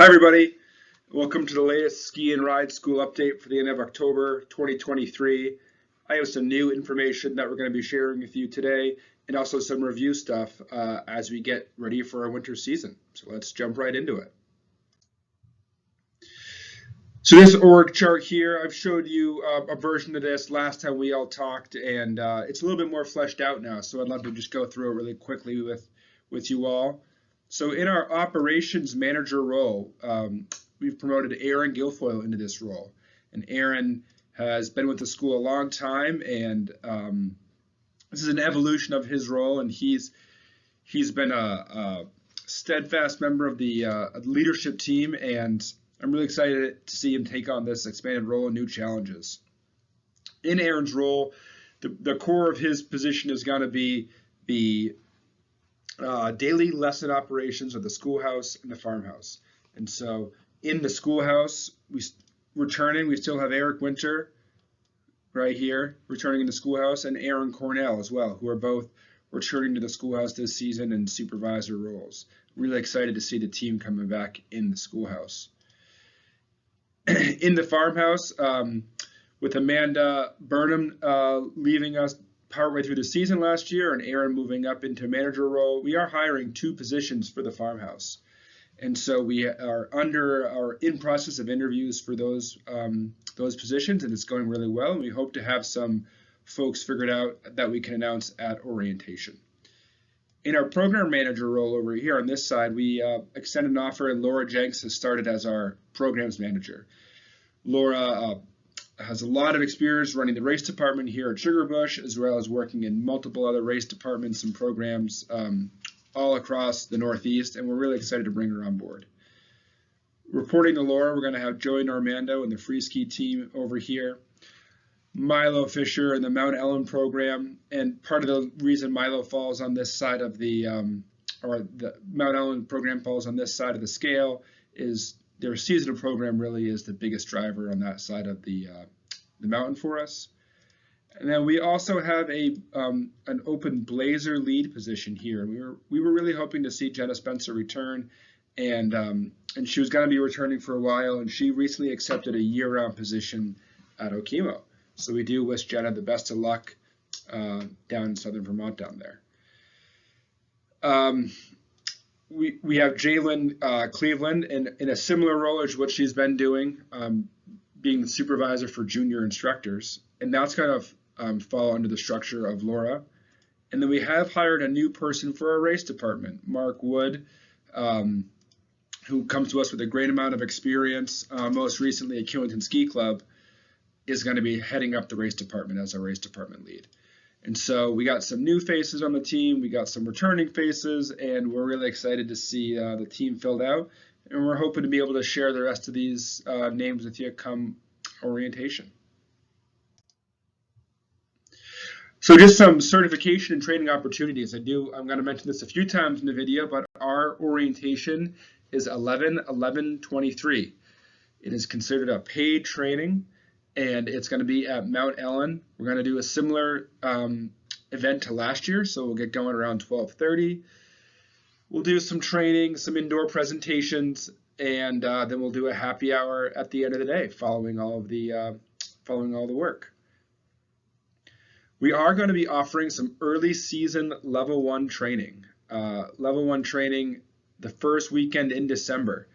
Hi, everybody. Welcome to the latest Ski and Ride School update for the end of October 2023. I have some new information that we're going to be sharing with you today and also some review stuff as we get ready for our winter season. So let's jump right into it. So this org chart here, I've showed you a version of this last time we all talked, and it's a little bit more fleshed out now. So I'd love to just go through it really quickly with you all. So in our operations manager role, we've promoted Aaron Guilfoyle into this role. And Aaron has been with the school a long time, and this is an evolution of his role, and he's been a steadfast member of the leadership team, and I'm really excited to see him take on this expanded role and new challenges. In Aaron's role, the core of his position is going to be the daily lesson operations of the schoolhouse and the farmhouse. And so in the schoolhouse, we still have Eric Winter right here returning in the schoolhouse, and Aaron Cornell as well, who are both returning to the schoolhouse this season in supervisor roles. Really excited to see the team coming back in the schoolhouse. In the farmhouse, with Amanda Burnham leaving us partway through the season last year and Aaron moving up into manager role, we are hiring 2 positions for the farmhouse. And so we are in process of interviews for those positions, and it's going really well. And we hope to have some folks figured out that we can announce at orientation. In our program manager role over here on this side, we extended an offer, and Laura Jenks has started as our programs manager. Laura has a lot of experience running the race department here at Sugarbush, as well as working in multiple other race departments and programs all across the Northeast, and we're really excited to bring her on board. Reporting to Laura, we're going to have Joey Normando and the free ski team over here, Milo Fisher and the Mount Ellen program, and part of the reason Milo falls on this side of the Mount Ellen program falls on this side of the scale is their seasonal program really is the biggest driver on that side of the mountain for us. And then we also have an open Blazer lead position here. We were really hoping to see Jenna Spencer return, and she was going to be returning for a while, and she recently accepted a year-round position at Okemo. So we do wish Jenna the best of luck down in southern Vermont down there. We have Jalen Cleveland in a similar role as what she's been doing, being the supervisor for junior instructors, and that's kind of fall under the structure of Laura. And then we have hired a new person for our race department, Mark Wood, who comes to us with a great amount of experience, most recently at Killington Ski Club, is going to be heading up the race department as our race department lead. And so we got some new faces on the team, we got some returning faces, and we're really excited to see the team filled out. And we're hoping to be able to share the rest of these names with you come orientation. So just some certification and training opportunities. I'm going to mention this a few times in the video, but our orientation is 11/11/23. It is considered a paid training, and it's going to be at Mount Ellen. We're going to do a similar event to last year, so we'll get going around 12:30. We'll do some training, some indoor presentations, and then we'll do a happy hour at the end of the day, following all the work. We are going to be offering some early season level 1 training. Level 1 training the first weekend in December.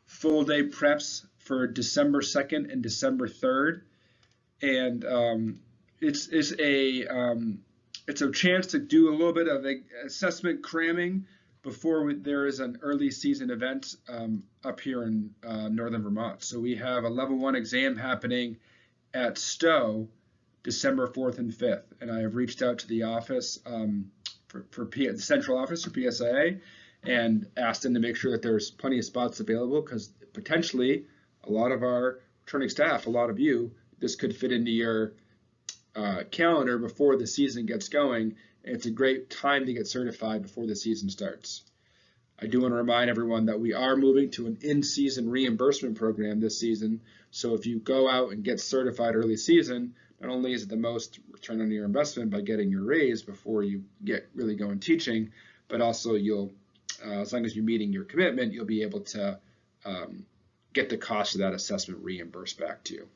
Full day preps for December 2nd and December 3rd, and it's a chance to do a little bit of assessment cramming before there is an early season event up here in northern Vermont. So we have a level 1 exam happening at Stowe December 4th and 5th, and I have reached out to the office the central office for PSIA and asked them to make sure that there's plenty of spots available, because potentially a lot of our returning staff, a lot of you, this could fit into your calendar before the season gets going, and it's a great time to get certified before the season starts. I do want to remind everyone that we are moving to an in-season reimbursement program this season, so if you go out and get certified early season, not only is it the most return on your investment by getting your raise before you get really going teaching, but also you'll, as long as you're meeting your commitment, you'll be able to get the cost of that assessment reimbursed back to you.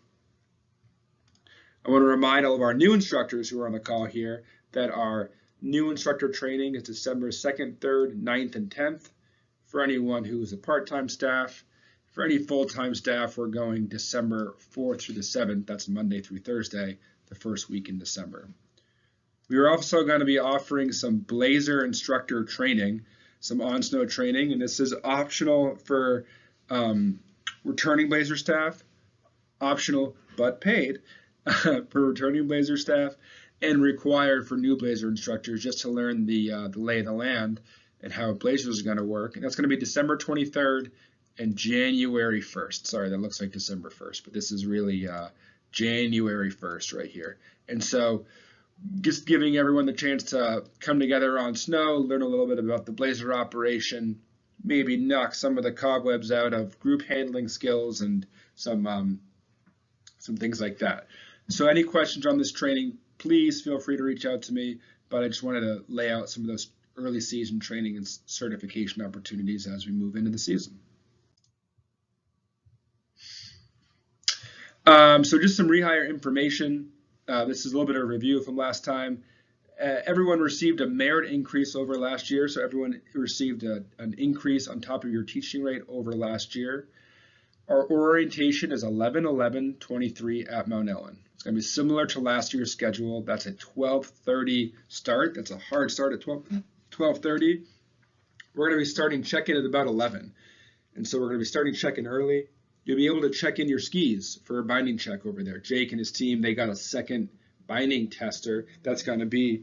I want to remind all of our new instructors who are on the call here that our new instructor training is December 2nd, 3rd, 9th, and 10th. For anyone who is a part-time staff, for any full-time staff, we're going December 4th through the 7th. That's Monday through Thursday, the first week in December. We are also going to be offering some Blazer instructor training, some on-snow training, and this is optional for returning Blazer staff, optional but paid for returning Blazer staff, and required for new Blazer instructors just to learn the lay of the land and how Blazers is going to work. And that's going to be December 23rd and January 1st. Sorry, that looks like December 1st, but this is really January 1st right here. And so just giving everyone the chance to come together on snow, learn a little bit about the Blazer operation, maybe knock some of the cobwebs out of group handling skills and some things like that. So any questions on this training, please feel free to reach out to me, but I just wanted to lay out some of those early season training and certification opportunities as we move into the season. So just some rehire information. This is a little bit of a review from last time. Everyone received a merit increase over last year, so everyone received an increase on top of your teaching rate over last year. Our orientation is 11/11/23 at Mount Ellen. It's going to be similar to last year's schedule. That's a 12:30 start. That's a hard start at 12:30. We're going to be starting check-in at about 11. And so we're going to be starting check-in early. You'll be able to check in your skis for a binding check over there. Jake and his team, they got a second binding tester that's going to be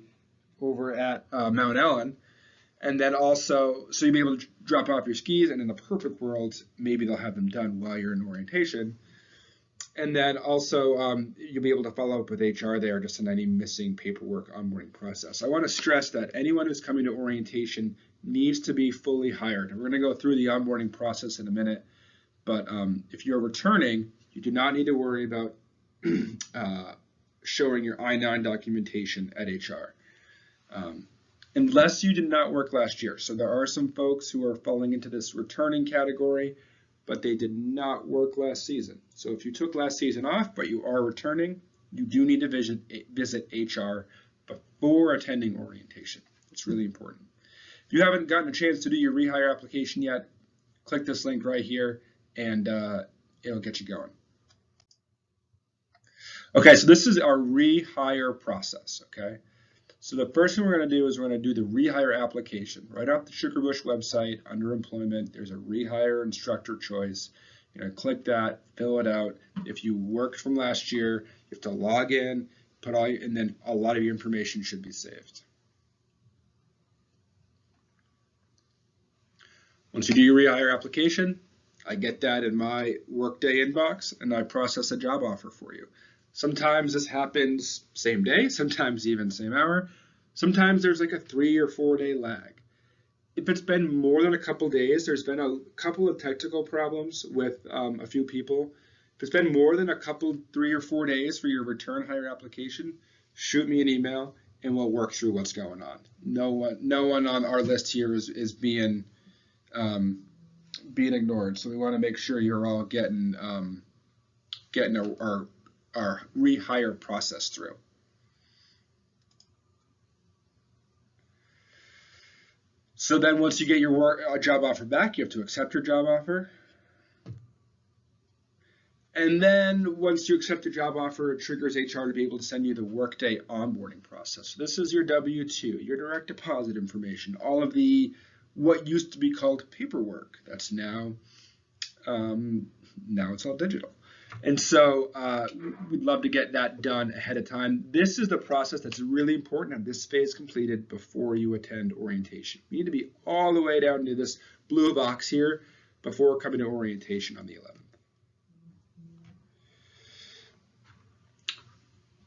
over at Mount Ellen. And then also, so you'll be able to drop off your skis, and in the perfect world, maybe they'll have them done while you're in orientation. And then also, you'll be able to follow up with HR there just on any missing paperwork onboarding process. I want to stress that anyone who's coming to orientation needs to be fully hired. We're going to go through the onboarding process in a minute, but if you're returning, you do not need to worry about showing your I-9 documentation at HR. Unless you did not work last year. So there are some folks who are falling into this returning category, but they did not work last season. So if you took last season off, but you are returning, you do need to visit HR before attending orientation. It's really important. If you haven't gotten a chance to do your rehire application yet, click this link right here and it'll get you going. Okay, so this is our rehire process, okay? So the first thing we're going to do is we're going to do the rehire application. Right off the Sugarbush website, under employment, there's a rehire instructor choice. You're going to click that, fill it out. If you worked from last year, you have to log in, and then a lot of your information should be saved. Once you do your rehire application, I get that in my Workday inbox, and I process a job offer for you. Sometimes this happens same day, sometimes even same hour. Sometimes there's like a 3 or 4 day lag. If it's been more than a couple days, there's been a couple of technical problems with a few people. If it's been more than a couple, 3 or 4 days for your return hire application, shoot me an email and we'll work through what's going on. No one on our list here is being ignored. So we want to make sure you're all getting our rehire process through. So then once you get your job offer back, you have to accept your job offer. And then once you accept the job offer, it triggers HR to be able to send you the Workday onboarding process. So this is your W-2, your direct deposit information, all of the what used to be called paperwork. That's now it's all digital. And so we'd love to get that done ahead of time. This is the process that's really important to have this phase completed before you attend orientation. You need to be all the way down to this blue box here before coming to orientation on the 11th.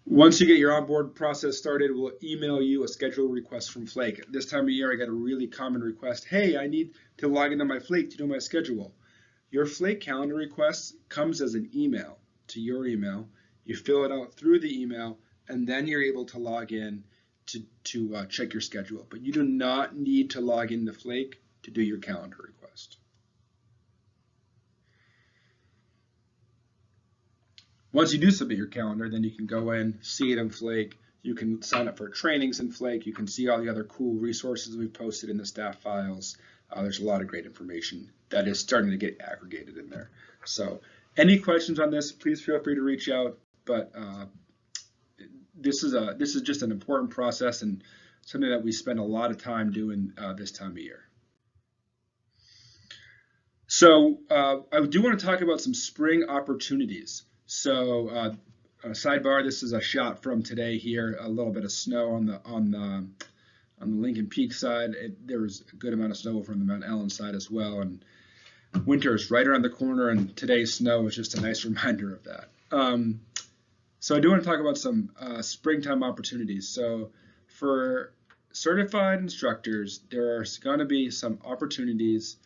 Once you get your onboard process started, we'll email you a schedule request from Flake. This time of year, I get a really common request. Hey, I need to log into my Flake to do my schedule. Your Flake calendar request comes as an email to your email. You fill it out through the email, and then you're able to log in to check your schedule. But you do not need to log into Flake to do your calendar request. Once you do submit your calendar, then you can go in, see it in Flake. You can sign up for trainings in Flake. You can see all the other cool resources we've posted in the staff files. There's a lot of great information that is starting to get aggregated in there. So any questions on this, please feel free to reach out. But this is just an important process and something that we spend a lot of time doing this time of year. So I do want to talk about some spring opportunities. So sidebar, this is a shot from today here. A little bit of snow on the Lincoln Peak side. There was a good amount of snow from the Mount Ellen side as well. And winter is right around the corner, and today's snow is just a nice reminder of that. So I do want to talk about some springtime opportunities. So for certified instructors, there are going to be some opportunities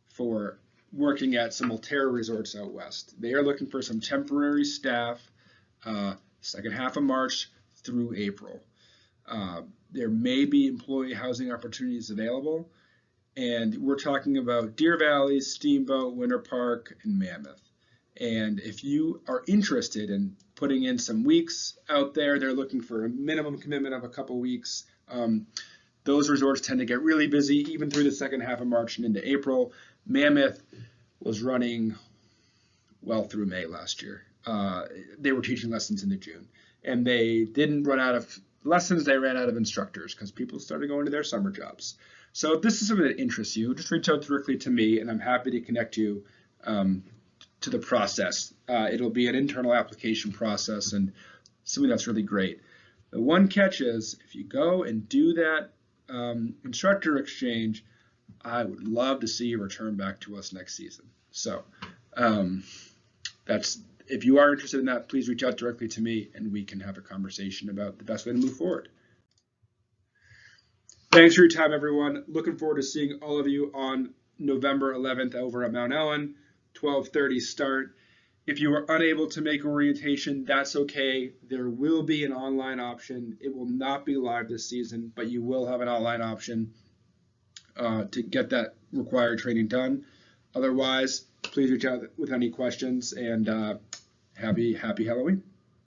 for working at some Alterra resorts out west. They are looking for some temporary staff second half of March through April. There may be employee housing opportunities available, and we're talking about Deer Valley, Steamboat, Winter Park, and Mammoth. And if you are interested in putting in some weeks out there, they're looking for a minimum commitment of a couple weeks. Those resorts tend to get really busy even through the second half of March and into April. Mammoth was running well through May last year. They were teaching lessons into June, and they didn't run out of lessons, they ran out of instructors because people started going to their summer jobs. So if this is something that interests you, just reach out directly to me, and I'm happy to connect you to the process. It'll be an internal application process and something that's really great. The one catch is if you go and do that instructor exchange, I would love to see you return back to us next season. So if you are interested in that, please reach out directly to me and we can have a conversation about the best way to move forward. Thanks for your time, everyone. Looking forward to seeing all of you on November 11th over at Mount Ellen, 12:30 start. If you are unable to make orientation, that's okay. There will be an online option. It will not be live this season, but you will have an online option to get that required training done. Otherwise, please reach out with any questions, and happy Halloween.